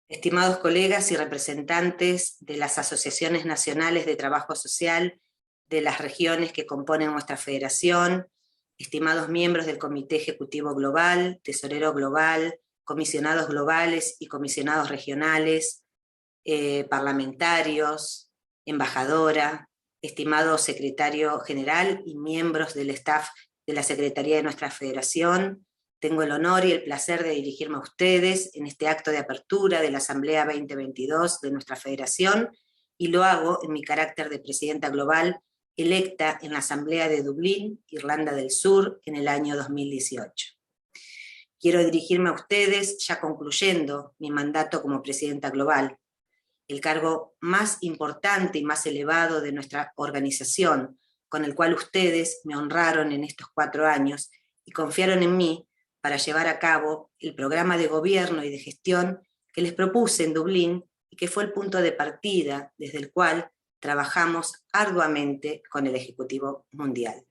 Estimados colegas y representantes de las asociaciones nacionales de trabajo social de las regiones que componen nuestra federación, estimados miembros del Comité Ejecutivo Global, Tesorero Global, comisionados globales y comisionados regionales, parlamentarios, embajadora, estimado secretario general y miembros del staff de la Secretaría de nuestra federación. Tengo el honor y el placer de dirigirme a ustedes en este acto de apertura de la Asamblea 2022 de nuestra federación, y lo hago en mi carácter de presidenta global electa en la Asamblea de Dublín, Irlanda del Sur, en el año 2018. Quiero dirigirme a ustedes ya concluyendo mi mandato como presidenta global, el cargo más importante y más elevado de nuestra organización, con el cual ustedes me honraron en estos 4 años y confiaron en mí para llevar a cabo el programa de gobierno y de gestión que les propuse en Dublín y que fue el punto de partida desde el cual trabajamos arduamente con el Ejecutivo Mundial.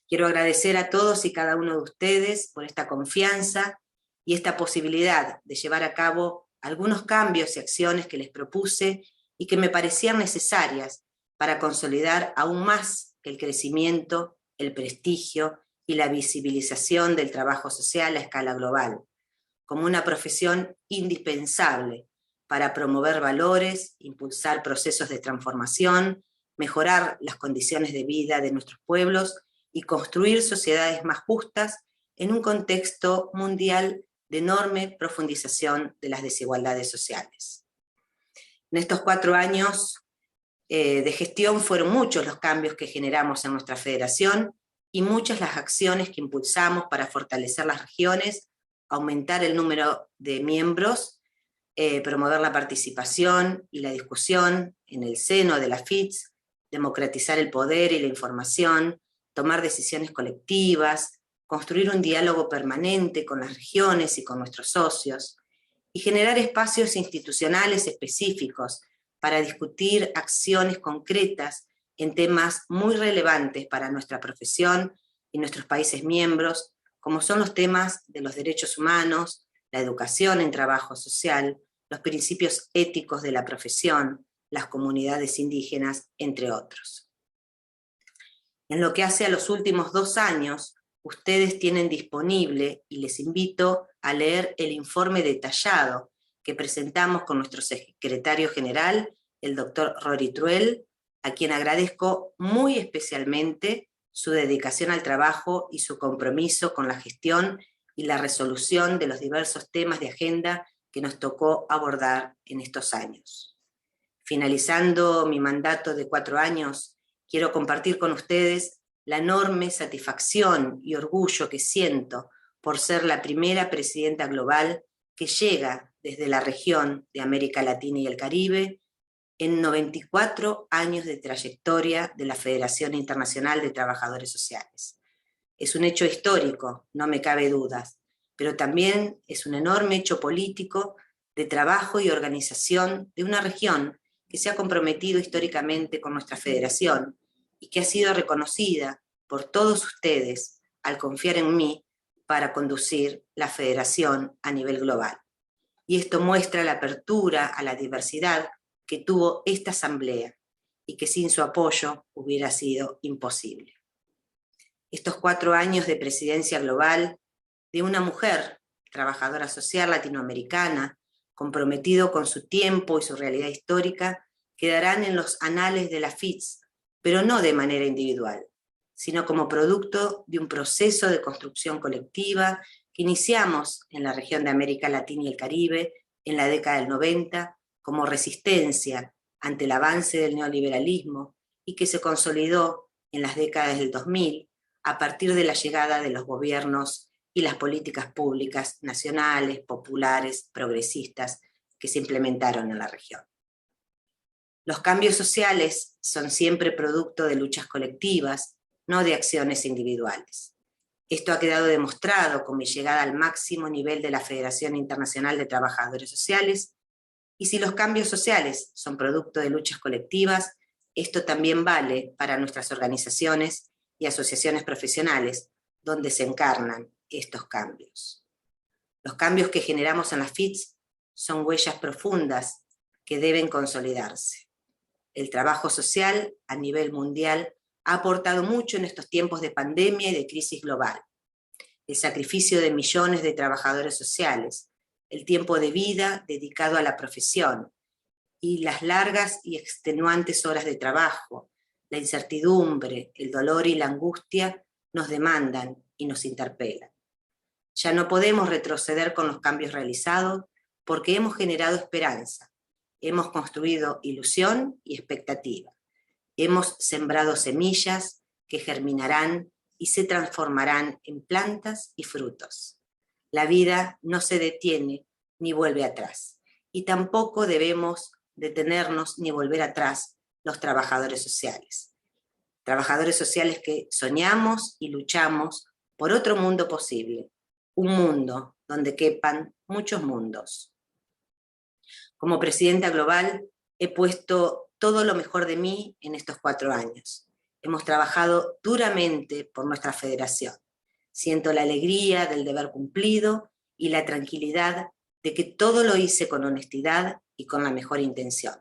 Quiero agradecer a todos y cada uno de ustedes por esta confianza y esta posibilidad de llevar a cabo algunos cambios y acciones que les propuse y que me parecían necesarias para consolidar aún más el crecimiento, el prestigio y la visibilización del trabajo social a escala global, como una profesión indispensable para promover valores, impulsar procesos de transformación, mejorar las condiciones de vida de nuestros pueblos y construir sociedades más justas en un contexto mundial de enorme profundización de las desigualdades sociales. En estos 4 años de gestión fueron muchos los cambios que generamos en nuestra federación y muchas las acciones que impulsamos para fortalecer las regiones, aumentar el número de miembros, promover la participación y la discusión en el seno de la FITS, democratizar el poder y la información, tomar decisiones colectivas, construir un diálogo permanente con las regiones y con nuestros socios, y generar espacios institucionales específicos para discutir acciones concretas en temas muy relevantes para nuestra profesión y nuestros países miembros, como son los temas de los derechos humanos, la educación en trabajo social, los principios éticos de la profesión, las comunidades indígenas, entre otros. En lo que hace a los últimos 2 años, ustedes tienen disponible, y les invito a leer el informe detallado que presentamos con nuestro secretario general, el doctor Rory Truell, a quien agradezco muy especialmente su dedicación al trabajo y su compromiso con la gestión y la resolución de los diversos temas de agenda que nos tocó abordar en estos años. Finalizando mi mandato de 4 años, quiero compartir con ustedes la enorme satisfacción y orgullo que siento por ser la primera presidenta global que llega desde la región de América Latina y el Caribe en 94 años de trayectoria de la Federación Internacional de Trabajadores Sociales. Es un hecho histórico, no me cabe dudas, pero también es un enorme hecho político de trabajo y organización de una región que se ha comprometido históricamente con nuestra federación y que ha sido reconocida por todos ustedes al confiar en mí para conducir la federación a nivel global. Y esto muestra la apertura a la diversidad que tuvo esta asamblea y que sin su apoyo hubiera sido imposible. Estos 4 años de presidencia global de una mujer trabajadora social latinoamericana, comprometido con su tiempo y su realidad histórica, quedarán en los anales de la FITS, pero no de manera individual, sino como producto de un proceso de construcción colectiva que iniciamos en la región de América Latina y el Caribe en la década del 90 como resistencia ante el avance del neoliberalismo y que se consolidó en las décadas del 2000 a partir de la llegada de los gobiernos y las políticas públicas nacionales, populares, progresistas que se implementaron en la región. Los cambios sociales son siempre producto de luchas colectivas, no de acciones individuales. Esto ha quedado demostrado con mi llegada al máximo nivel de la Federación Internacional de Trabajadores Sociales, y si los cambios sociales son producto de luchas colectivas, esto también vale para nuestras organizaciones y asociaciones profesionales, donde se encarnan estos cambios. Los cambios que generamos en la FITS son huellas profundas que deben consolidarse. El trabajo social a nivel mundial ha aportado mucho en estos tiempos de pandemia y de crisis global. El sacrificio de millones de trabajadores sociales, el tiempo de vida dedicado a la profesión y las largas y extenuantes horas de trabajo, la incertidumbre, el dolor y la angustia nos demandan y nos interpelan. Ya no podemos retroceder con los cambios realizados porque hemos generado esperanza, hemos construido ilusión y expectativa, hemos sembrado semillas que germinarán y se transformarán en plantas y frutos. La vida no se detiene ni vuelve atrás, y tampoco debemos detenernos ni volver atrás los trabajadores sociales. Trabajadores sociales que soñamos y luchamos por otro mundo posible, un mundo donde quepan muchos mundos. Como presidenta global, he puesto todo lo mejor de mí en estos 4 años. Hemos trabajado duramente por nuestra federación. Siento la alegría del deber cumplido y la tranquilidad de que todo lo hice con honestidad y con la mejor intención.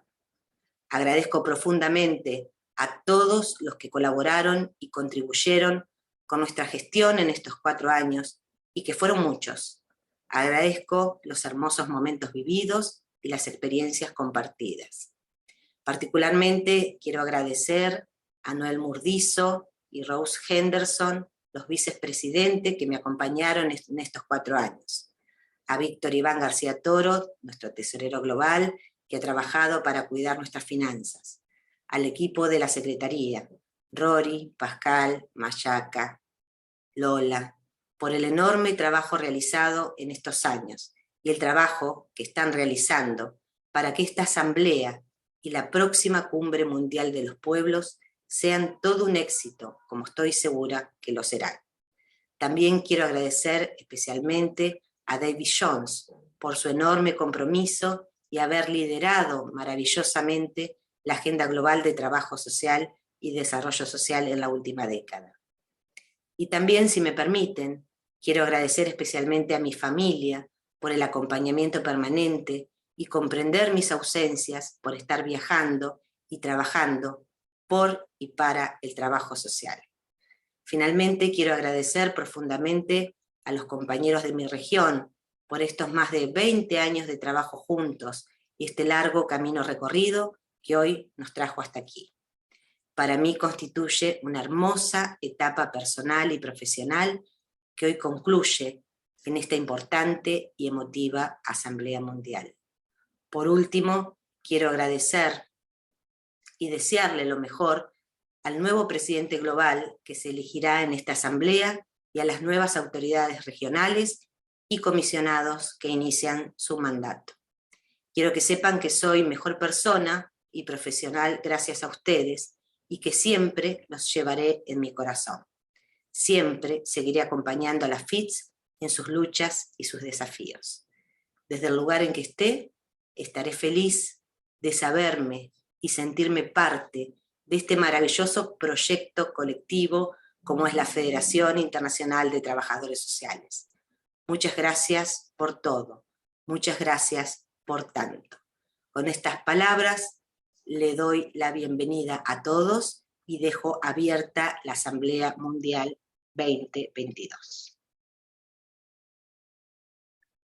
Agradezco profundamente a todos los que colaboraron y contribuyeron con nuestra gestión en estos 4 años, y que fueron muchos. Agradezco los hermosos momentos vividos y las experiencias compartidas. Particularmente quiero agradecer a Noel Murdizo y Rose Henderson, los vicepresidentes que me acompañaron en estos 4 años. A Víctor Iván García Toro, nuestro tesorero global, que ha trabajado para cuidar nuestras finanzas. Al equipo de la Secretaría, Rory, Pascal, Mayaca, Lola, por el enorme trabajo realizado en estos años y el trabajo que están realizando para que esta asamblea y la próxima Cumbre Mundial de los Pueblos sean todo un éxito, como estoy segura que lo serán. También quiero agradecer especialmente a David Jones por su enorme compromiso y haber liderado maravillosamente la Agenda Global de Trabajo Social y Desarrollo Social en la última década. Y también, si me permiten, quiero agradecer especialmente a mi familia por el acompañamiento permanente y comprender mis ausencias por estar viajando y trabajando por y para el trabajo social. Finalmente, quiero agradecer profundamente a los compañeros de mi región por estos más de 20 años de trabajo juntos y este largo camino recorrido que hoy nos trajo hasta aquí. Para mí constituye una hermosa etapa personal y profesional que hoy concluye en esta importante y emotiva Asamblea Mundial. Por último, quiero agradecer y desearle lo mejor al nuevo presidente global que se elegirá en esta asamblea y a las nuevas autoridades regionales y comisionados que inician su mandato. Quiero que sepan que soy mejor persona y profesional gracias a ustedes y que siempre los llevaré en mi corazón. Siempre seguiré acompañando a la FITS en sus luchas y sus desafíos. Desde el lugar en que estaré feliz de saberme y sentirme parte de este maravilloso proyecto colectivo como es la Federación Internacional de Trabajadores Sociales. Muchas gracias por todo, muchas gracias por tanto. Con estas palabras le doy la bienvenida a todos y dejo abierta la Asamblea Mundial 2022.